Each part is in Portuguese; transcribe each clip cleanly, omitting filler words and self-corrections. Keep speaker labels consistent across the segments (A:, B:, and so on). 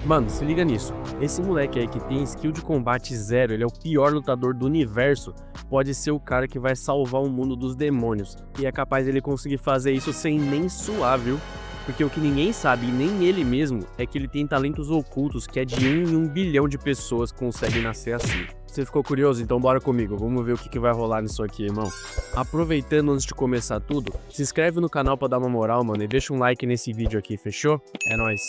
A: Mano, se liga nisso. Esse moleque aí que tem skill de combate zero, ele é o pior lutador do universo. Pode ser o cara que vai salvar o mundo dos demônios. E é capaz dele conseguir fazer isso sem nem suar, viu? Porque o que ninguém sabe, e nem ele mesmo, é que ele tem talentos ocultos que é de 1 em 1 bilhão de pessoas que conseguem nascer assim. Você ficou curioso? Então bora comigo, vamos ver o que vai rolar nisso aqui, irmão. Aproveitando antes de começar tudo, se inscreve no canal pra dar uma moral, mano, e deixa um like nesse vídeo aqui, fechou? É nóis.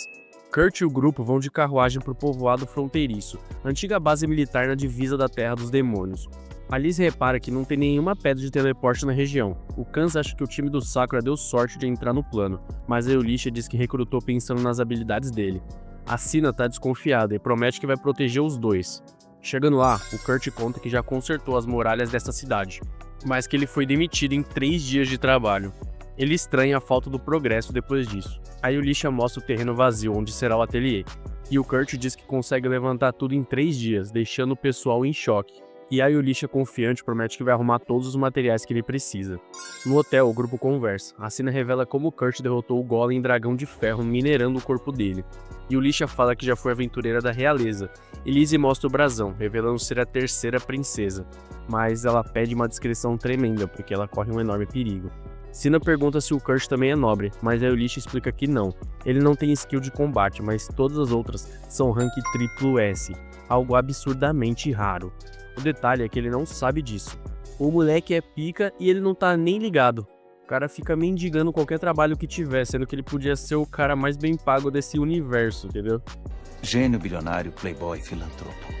A: Kurt e o grupo vão de carruagem pro povoado fronteiriço, antiga base militar na divisa da Terra dos Demônios. Alice repara que não tem nenhuma pedra de teleporte na região. O Kans acha que o time do Sakura deu sorte de entrar no plano, mas a Yulisha diz que recrutou pensando nas habilidades dele. A Sina tá desconfiada e promete que vai proteger os dois. Chegando lá, o Kurt conta que já consertou as muralhas dessa cidade, mas que ele foi demitido em 3 dias de trabalho. Ele estranha a falta do progresso depois disso. A Yulisha mostra o terreno vazio onde será o ateliê, e o Kurt diz que consegue levantar tudo em 3 dias, deixando o pessoal em choque. E a Yulisha, confiante, promete que vai arrumar todos os materiais que ele precisa. No hotel, o grupo conversa. A Sina revela como Kurt derrotou o Golem Dragão de Ferro minerando o corpo dele. Yulisha fala que já foi aventureira da realeza. Elise mostra o brasão, revelando ser a 3ª princesa. Mas ela pede uma descrição tremenda, porque ela corre um enorme perigo. Sina pergunta se o Kurt também é nobre, mas a Yulisha explica que não. Ele não tem skill de combate, mas todas as outras são rank triplo S, algo absurdamente raro. O detalhe é que ele não sabe disso. O moleque é pica e ele não tá nem ligado. O cara fica mendigando qualquer trabalho que tiver, sendo que ele podia ser o cara mais bem pago desse universo, entendeu?
B: Gênio bilionário, playboy, filantropo.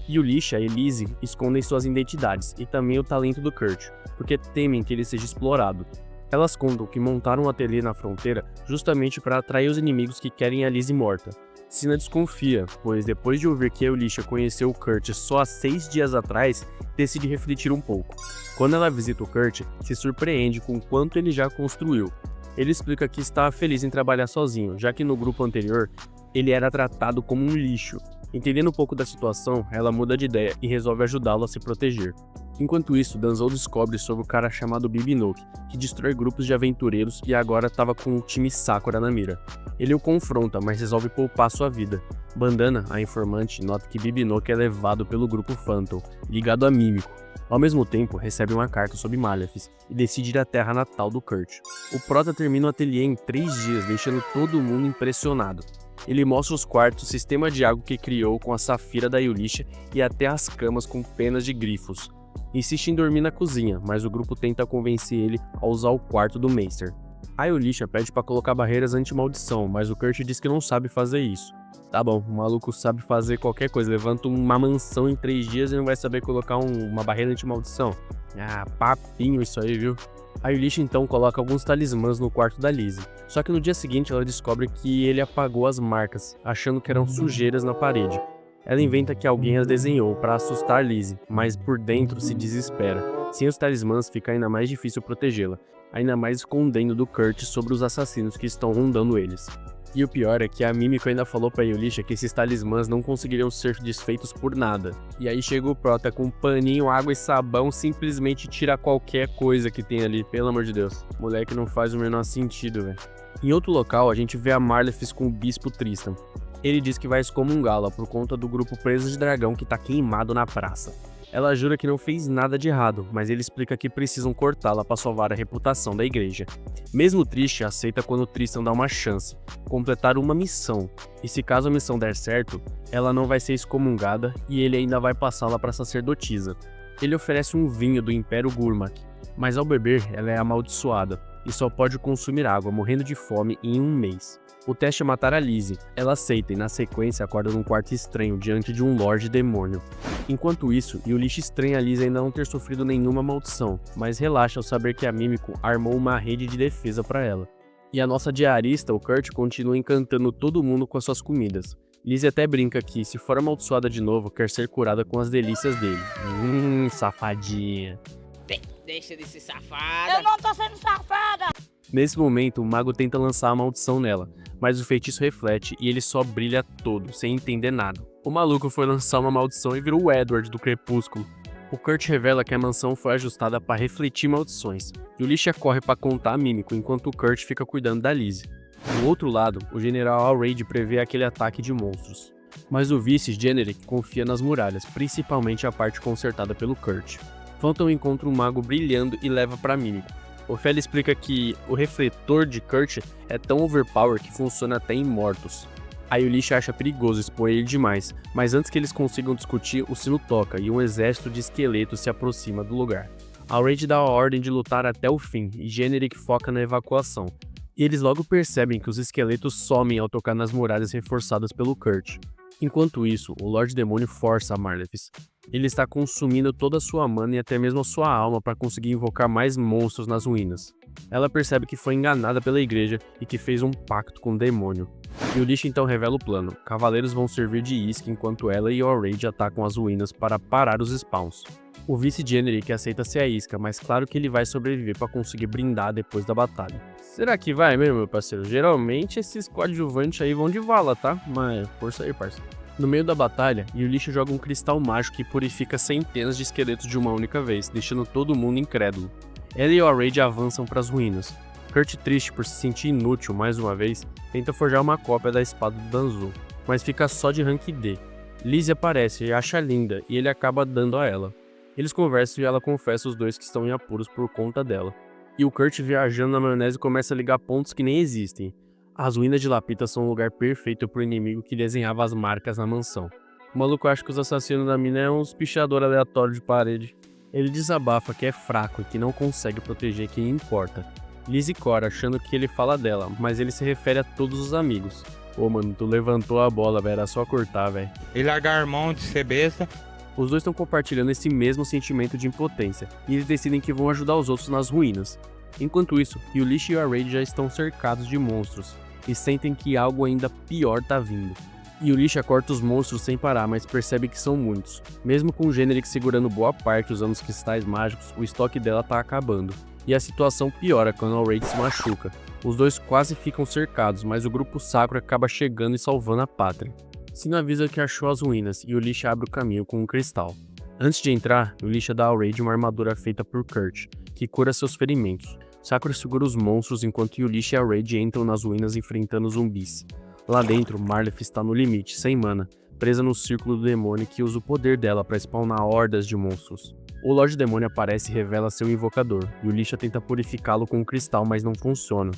A: Yulisha e Elise escondem suas identidades e também o talento do Kurt, porque temem que ele seja explorado. Elas contam que montaram um ateliê na fronteira justamente para atrair os inimigos que querem a Elise morta. Sina desconfia, pois depois de ouvir que a Yulisha conheceu o Kurt só há 6 dias atrás, decide refletir um pouco. Quando ela visita o Kurt, se surpreende com o quanto ele já construiu. Ele explica que estava feliz em trabalhar sozinho, já que no grupo anterior, ele era tratado como um lixo. Entendendo um pouco da situação, ela muda de ideia e resolve ajudá-lo a se proteger. Enquanto isso, Danzou descobre sobre o cara chamado Bibinoke, que destrói grupos de aventureiros e agora estava com o time Sakura na mira. Ele o confronta, mas resolve poupar sua vida. Bandana, a informante, nota que Bibinoke é levado pelo grupo Phantom, ligado a Mímico. Ao mesmo tempo, recebe uma carta sobre Malefice e decide ir à terra natal do Kurt. O Prota termina o ateliê em 3 dias, deixando todo mundo impressionado. Ele mostra os quartos, o sistema de água que criou com a safira da Yulisha e até as camas com penas de grifos. Insiste em dormir na cozinha, mas o grupo tenta convencer ele a usar o quarto do Meister. A Yulisha pede para colocar barreiras anti-maldição, mas o Kurt diz que não sabe fazer isso. Tá bom, o maluco sabe fazer qualquer coisa, levanta uma mansão em 3 dias e não vai saber colocar uma barreira anti-maldição. Ah, papinho isso aí, viu? A Yulisha então coloca alguns talismãs no quarto da Lizzie, só que no dia seguinte ela descobre que ele apagou as marcas, achando que eram sujeiras na parede. Ela inventa que alguém as desenhou para assustar Lizzie, mas por dentro se desespera. Sem os talismãs fica ainda mais difícil protegê-la, ainda mais escondendo do Kurt sobre os assassinos que estão rondando eles. E o pior é que a Mímico ainda falou pra Yulisha que esses talismãs não conseguiriam ser desfeitos por nada. E aí chega o Prota com paninho, água e sabão, simplesmente tira qualquer coisa que tem ali, pelo amor de Deus. Moleque não faz o menor sentido, velho. Em outro local, a gente vê a Malefice com o Bispo Tristan. Ele diz que vai excomungá-la por conta do grupo Presa de Dragão que tá queimado na praça. Ela jura que não fez nada de errado, mas ele explica que precisam cortá-la para salvar a reputação da igreja. Mesmo triste, aceita quando Tristan dá uma chance, completar uma missão, e se caso a missão der certo, ela não vai ser excomungada e ele ainda vai passá-la para sacerdotisa. Ele oferece um vinho do Império Gurmak, mas ao beber ela é amaldiçoada e só pode consumir água, morrendo de fome em 1 mês. O teste é matar a Lizzie. Ela aceita e na sequência acorda num quarto estranho diante de um Lorde Demônio. Enquanto isso, Yulisha estranha a Lizzie ainda não ter sofrido nenhuma maldição, mas relaxa ao saber que a Mímico armou uma rede de defesa para ela. E a nossa diarista, o Kurt, continua encantando todo mundo com as suas comidas. Lizzie até brinca que, se for amaldiçoada de novo, quer ser curada com as delícias dele. Safadinha.
C: Deixa de ser safada.
D: Eu não tô sendo safada!
A: Nesse momento, o mago tenta lançar a maldição nela, mas o feitiço reflete e ele só brilha todo, sem entender nada. O maluco foi lançar uma maldição e virou o Edward do Crepúsculo. O Kurt revela que a mansão foi ajustada para refletir maldições. Yulisha corre para contar a Mímico, enquanto o Kurt fica cuidando da Lizzie. Do outro lado, o general Allred prevê aquele ataque de monstros. Mas o vice Generic confia nas muralhas, principalmente a parte consertada pelo Kurt. Phantom encontra um mago brilhando e leva para Mímico. Ophélia explica que o refletor de Kurt é tão overpower que funciona até em mortos. A Yulisha acha perigoso expor ele demais, mas antes que eles consigam discutir, o sino toca e um exército de esqueletos se aproxima do lugar. Allred dá a ordem de lutar até o fim e Generic foca na evacuação. E eles logo percebem que os esqueletos somem ao tocar nas muralhas reforçadas pelo Kurt. Enquanto isso, o Lorde Demônio força a Marlefis. Ele está consumindo toda a sua mana e até mesmo a sua alma para conseguir invocar mais monstros nas ruínas. Ela percebe que foi enganada pela igreja e que fez um pacto com o demônio. Yulisha então revela o plano. Cavaleiros vão servir de isca enquanto ela e Allred atacam as ruínas para parar os spawns. O vice Generic aceita ser a isca, mas claro que ele vai sobreviver para conseguir brindar depois da batalha. Será que vai mesmo, meu parceiro? Geralmente esses coadjuvantes aí vão de vala, tá? Mas força aí, parceiro. No meio da batalha, Yulisha joga um cristal mágico que purifica centenas de esqueletos de uma única vez, deixando todo mundo incrédulo. Ela e Allred avançam para as ruínas. Kurt, triste por se sentir inútil mais uma vez, tenta forjar uma cópia da espada do Danzo, mas fica só de rank D. Lizzie aparece e acha linda, e ele acaba dando a ela. Eles conversam e ela confessa os dois que estão em apuros por conta dela. E o Kurt, viajando na maionese, começa a ligar pontos que nem existem. As ruínas de Lapita são um lugar perfeito para o inimigo que desenhava as marcas na mansão. O maluco acha que os assassinos da mina é uns pichadores aleatórios de parede. Ele desabafa que é fraco e que não consegue proteger quem importa. Lizzie cora achando que ele fala dela, mas ele se refere a todos os amigos. Ô mano, tu levantou a bola, velho, era só cortar, velho.
D: E largar mão de ser besta.
A: Os dois estão compartilhando esse mesmo sentimento de impotência, e eles decidem que vão ajudar os outros nas ruínas. Enquanto isso, Yulisha e Allred já estão cercados de monstros, e sentem que algo ainda pior tá vindo. Yulisha corta os monstros sem parar, mas percebe que são muitos. Mesmo com o Generic segurando boa parte usando os cristais mágicos, o estoque dela tá acabando. E a situação piora quando Allred se machuca. Os dois quase ficam cercados, mas o grupo sacro acaba chegando e salvando a pátria. Sino avisa que achou as ruínas e Yulisha abre o caminho com um cristal. Antes de entrar, Yulisha dá a Allred uma armadura feita por Kurt, que cura seus ferimentos. Sakura segura os monstros enquanto Yulisha e Allred entram nas ruínas enfrentando zumbis. Lá dentro, Marlef está no limite, sem mana, presa no círculo do demônio que usa o poder dela para spawnar hordas de monstros. O Lorde Demônio aparece e revela seu invocador. Yulisha tenta purificá-lo com um cristal, mas não funciona.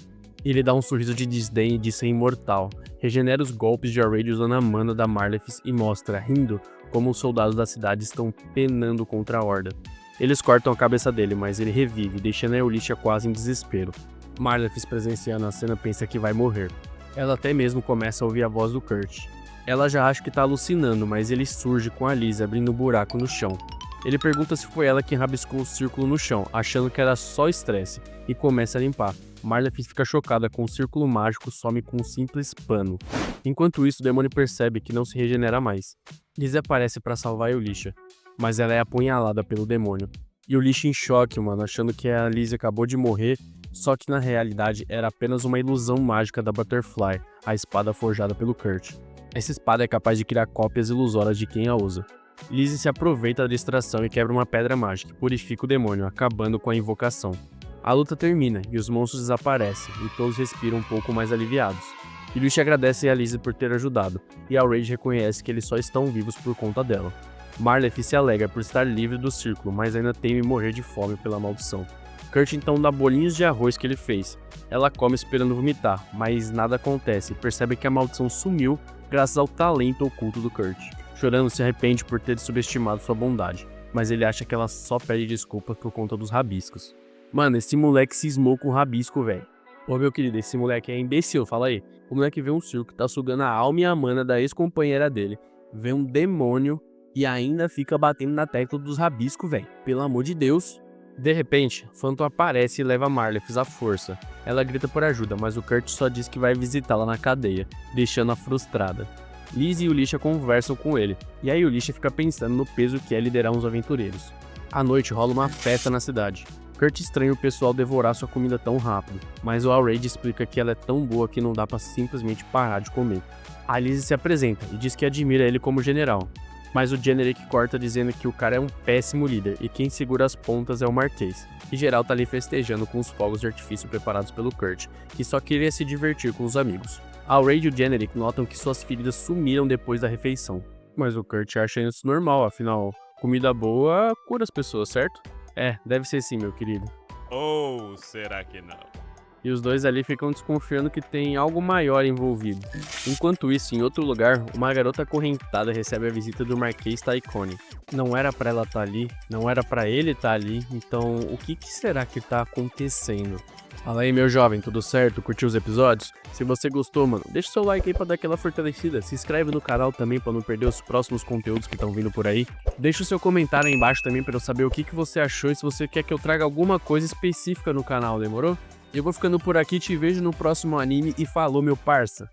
A: Ele dá um sorriso de desdém e diz ser imortal. Regenera os golpes de Allred usando a mana da Marlef e mostra, rindo, como os soldados da cidade estão penando contra a horda. Eles cortam a cabeça dele, mas ele revive, deixando a Yulisha quase em desespero. Marlef, presenciando a cena, pensa que vai morrer. Ela até mesmo começa a ouvir a voz do Kurt. Ela já acha que tá alucinando, mas ele surge com a Lizzie abrindo um buraco no chão. Ele pergunta se foi ela quem rabiscou o círculo no chão, achando que era só estresse, e começa a limpar. Marlef fica chocada com o círculo mágico some com um simples pano. Enquanto isso, o demônio percebe que não se regenera mais. Lizzie aparece para salvar a Yulisha, mas ela é apunhalada pelo demônio. Yulisha em choque, mano, achando que a Lizzie acabou de morrer, só que na realidade era apenas uma ilusão mágica da Butterfly, a espada forjada pelo Kurt. Essa espada é capaz de criar cópias ilusórias de quem a usa. Lizzie se aproveita da distração e quebra uma pedra mágica que purifica o demônio, acabando com a invocação. A luta termina e os monstros desaparecem, e todos respiram um pouco mais aliviados. Yulisha agradece a Lizzie por ter ajudado, e Allred reconhece que eles só estão vivos por conta dela. Marlef se alegra por estar livre do círculo, mas ainda teme morrer de fome pela maldição. Kurt então dá bolinhos de arroz que ele fez. Ela come esperando vomitar, mas nada acontece e percebe que a maldição sumiu graças ao talento oculto do Kurt. Chorando, se arrepende por ter subestimado sua bondade, mas ele acha que ela só pede desculpas por conta dos rabiscos. Mano, esse moleque cismou com o rabisco, velho. Ô meu querido, esse moleque é imbecil, fala aí. O moleque vê um circo que tá sugando a alma e a mana da ex-companheira dele, vê um demônio e ainda fica batendo na tecla dos rabiscos, velho. Pelo amor de Deus. De repente, Phantom aparece e leva Marlef à força. Ela grita por ajuda, mas o Kurt só diz que vai visitá-la na cadeia, deixando-a frustrada. Lizzie e Yulisha conversam com ele, e aí Yulisha fica pensando no peso que é liderar uns aventureiros. À noite rola uma festa na cidade. Kurt estranha o pessoal devorar sua comida tão rápido, mas o Allred explica que ela é tão boa que não dá pra simplesmente parar de comer. A Lizzie se apresenta e diz que admira ele como general. Mas o Generic corta dizendo que o cara é um péssimo líder e quem segura as pontas é o Marquês. E geral tá ali festejando com os fogos de artifício preparados pelo Kurt, que só queria se divertir com os amigos. A Ray e o Generic notam que suas feridas sumiram depois da refeição. Mas o Kurt acha isso normal, afinal, comida boa cura as pessoas, certo? É, deve ser sim, meu querido.
E: Ou será que não?
A: E os dois ali ficam desconfiando que tem algo maior envolvido. Enquanto isso, em outro lugar, uma garota acorrentada recebe a visita do Marquês Taikone. Não era pra ela estar ali, não era pra ele estar ali, então o que será que tá acontecendo? Fala aí, meu jovem, tudo certo? Curtiu os episódios? Se você gostou, mano, deixa o seu like aí pra dar aquela fortalecida. Se inscreve no canal também pra não perder os próximos conteúdos que estão vindo por aí. Deixa o seu comentário aí embaixo também pra eu saber o que você achou e se você quer que eu traga alguma coisa específica no canal, demorou? Eu vou ficando por aqui, te vejo no próximo anime e falou, meu parça!